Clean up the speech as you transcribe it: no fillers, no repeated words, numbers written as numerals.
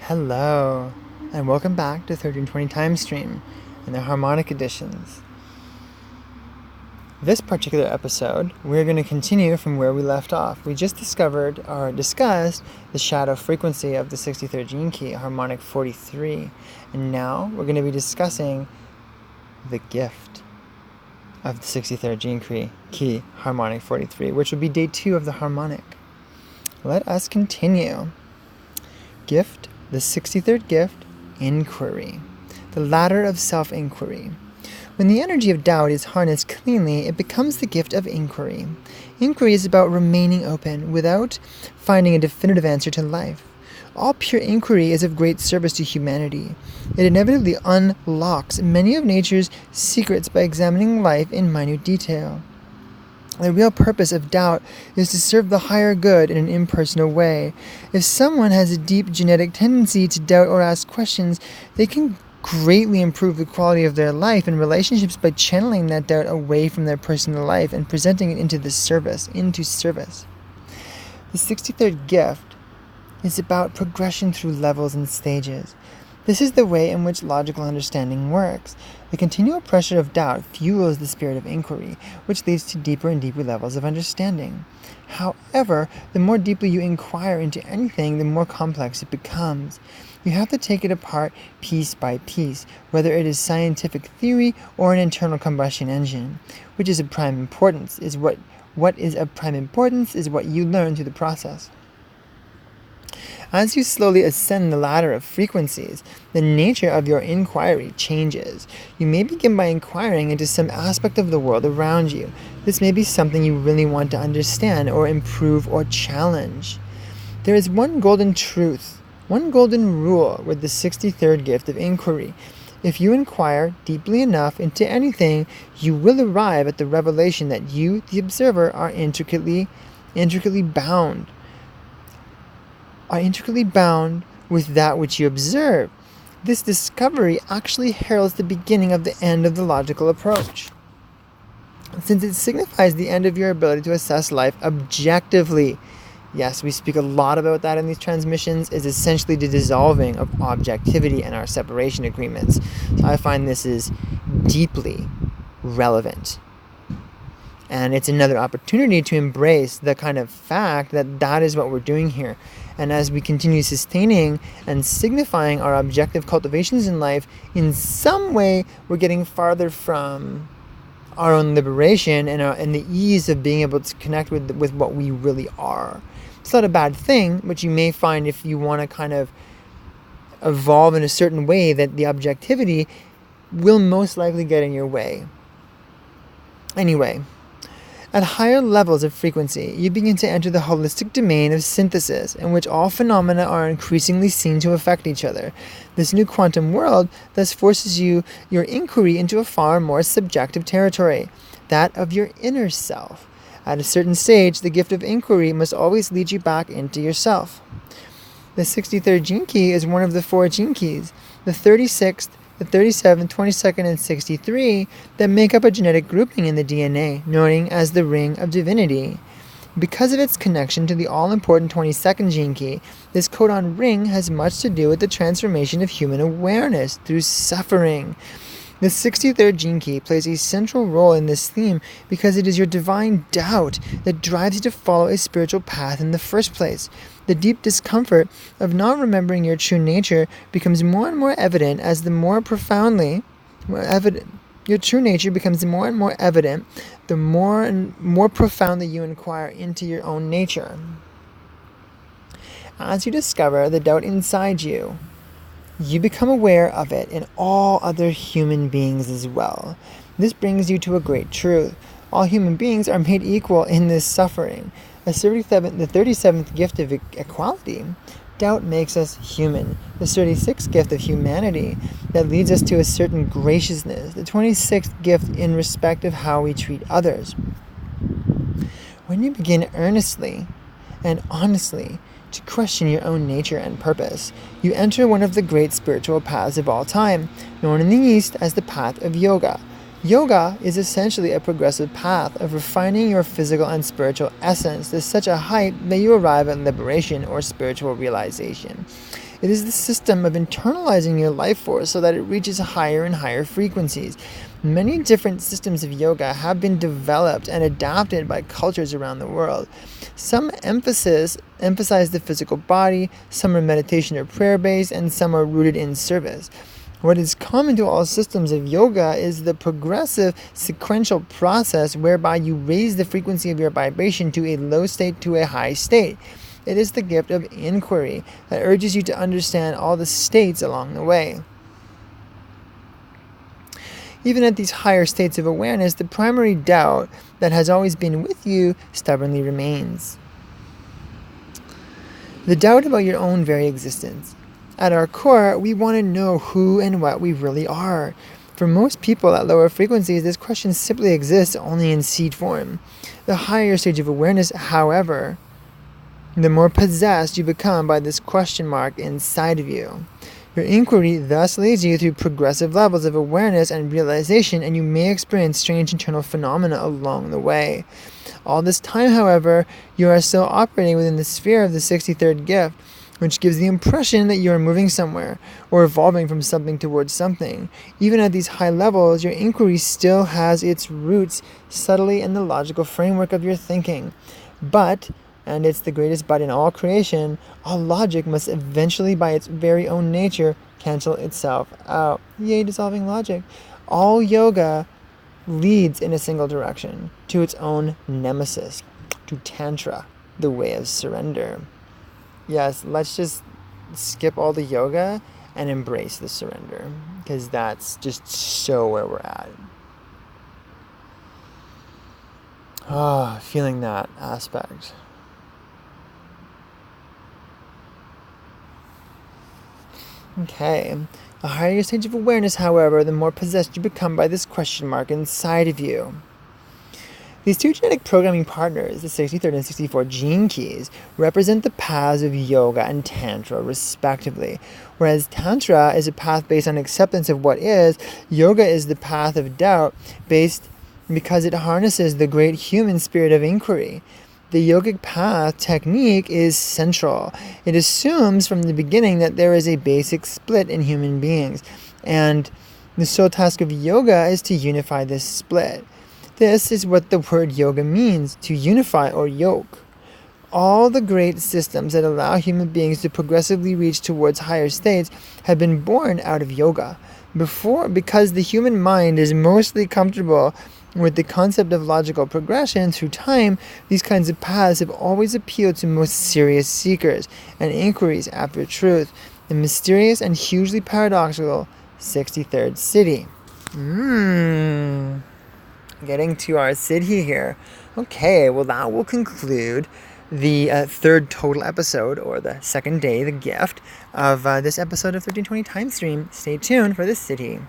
Hello, and welcome back to 1320 Time Stream and the harmonic editions. This particular episode, we're going to continue from where we left off. We just discovered or discussed the shadow frequency of the 63rd gene key, harmonic 43, and now we're going to be discussing the gift of the 63rd gene key, harmonic 43, which will be day 2 of the harmonic. Let us continue. Gift. The 63rd gift, inquiry, the ladder of self-inquiry. When the energy of doubt is harnessed cleanly, it becomes the gift of inquiry. Inquiry is about remaining open without finding a definitive answer to life. All pure inquiry is of great service to humanity. It inevitably unlocks many of nature's secrets by examining life in minute detail. The real purpose of doubt is to serve the higher good in an impersonal way. If someone has a deep genetic tendency to doubt or ask questions, they can greatly improve the quality of their life and relationships by channeling that doubt away from their personal life and presenting it into service. The 63rd gift is about progression through levels and stages. This is the way in which logical understanding works. The continual pressure of doubt fuels the spirit of inquiry, which leads to deeper and deeper levels of understanding. However, the more deeply you inquire into anything, the more complex it becomes. You have to take it apart piece by piece, whether it is scientific theory or an internal combustion engine, which is of prime importance, is what you learn through the process. As you slowly ascend the ladder of frequencies, the nature of your inquiry changes. You may begin by inquiring into some aspect of the world around you. This may be something you really want to understand or improve or challenge. There is one golden truth, one golden rule with the 63rd gift of inquiry. If you inquire deeply enough into anything, you will arrive at the revelation that you, the observer, are intricately bound with that which you observe. This discovery actually heralds the beginning of the end of the logical approach, since it signifies the end of your ability to assess life objectively. Yes, we speak a lot about that in these transmissions, is essentially the dissolving of objectivity and our separation agreements. So I find this is deeply relevant. And it's another opportunity to embrace the kind of fact that is what we're doing here. And as we continue sustaining and signifying our objective cultivations in life, in some way we're getting farther from our own liberation and the ease of being able to connect with what we really are. It's not a bad thing, but you may find if you want to kind of evolve in a certain way that the objectivity will most likely get in your way. Anyway, at higher levels of frequency, you begin to enter the holistic domain of synthesis, in which all phenomena are increasingly seen to affect each other. This new quantum world thus forces your inquiry into a far more subjective territory, that of your inner self. At a certain stage, the gift of inquiry must always lead you back into yourself. The 63rd gene key is one of the 4 gene keys, the 36th, the 37th, 22nd, and 63, that make up a genetic grouping in the DNA, known as the Ring of Divinity. Because of its connection to the all-important 22nd gene key, this codon ring has much to do with the transformation of human awareness through suffering. The 63rd gene key plays a central role in this theme because it is your divine doubt that drives you to follow a spiritual path in the first place. The deep discomfort of not remembering your true nature becomes more and more evident as your true nature becomes more and more evident the more and more profoundly you inquire into your own nature. As you discover the doubt inside you, you become aware of it in all other human beings as well. This brings you to a great truth. All human beings are made equal in this suffering. The 37th gift of equality. Doubt makes us human. The 36th gift of humanity that leads us to a certain graciousness. The 26th gift in respect of how we treat others. When you begin earnestly and honestly to question your own nature and purpose, you enter one of the great spiritual paths of all time, known in the East as the path of yoga. Yoga is essentially a progressive path of refining your physical and spiritual essence to such a height that you arrive at liberation or spiritual realization. It is the system of internalizing your life force so that it reaches higher and higher frequencies. Many different systems of yoga have been developed and adapted by cultures around the world. Some emphasize the physical body, some are meditation or prayer-based, and some are rooted in service. What is common to all systems of yoga is the progressive sequential process whereby you raise the frequency of your vibration to a low state to a high state. It is the gift of inquiry that urges you to understand all the states along the way. Even at these higher states of awareness, the primary doubt that has always been with you stubbornly remains. The doubt about your own very existence. At our core, we want to know who and what we really are. For most people at lower frequencies, this question simply exists only in seed form. The higher stage of awareness, however, the more possessed you become by this question mark inside of you. Your inquiry thus leads you through progressive levels of awareness and realization, and you may experience strange internal phenomena along the way. All this time, however, you are still operating within the sphere of the 63rd gift, which gives the impression that you are moving somewhere or evolving from something towards something. Even at these high levels, your inquiry still has its roots subtly in the logical framework of your thinking. But, and it's the greatest but in all creation, all logic must eventually, by its very own nature, cancel itself out. Yay, dissolving logic. All yoga leads in a single direction, to its own nemesis, to Tantra, the way of surrender. Yes, let's just skip all the yoga and embrace the surrender, because that's just so where we're at. Feeling that aspect. Okay. The higher your stage of awareness, however, the more possessed you become by this question mark inside of you. These two genetic programming partners, the 63rd and 64 gene keys, represent the paths of yoga and tantra, respectively. Whereas tantra is a path based on acceptance of what is, yoga is the path of doubt based because it harnesses the great human spirit of inquiry. The yogic path technique is central. It assumes from the beginning that there is a basic split in human beings, and the sole task of yoga is to unify this split. This is what the word yoga means, to unify or yoke. All the great systems that allow human beings to progressively reach towards higher states have been born out of yoga. Because the human mind is mostly comfortable with the concept of logical progression through time, these kinds of paths have always appealed to most serious seekers and inquiries after truth, the mysterious and hugely paradoxical 63rd city. Getting to our city here. Okay, well that will conclude the third total episode, or the second day, the gift, of this episode of 1320 Time Stream. Stay tuned for the city.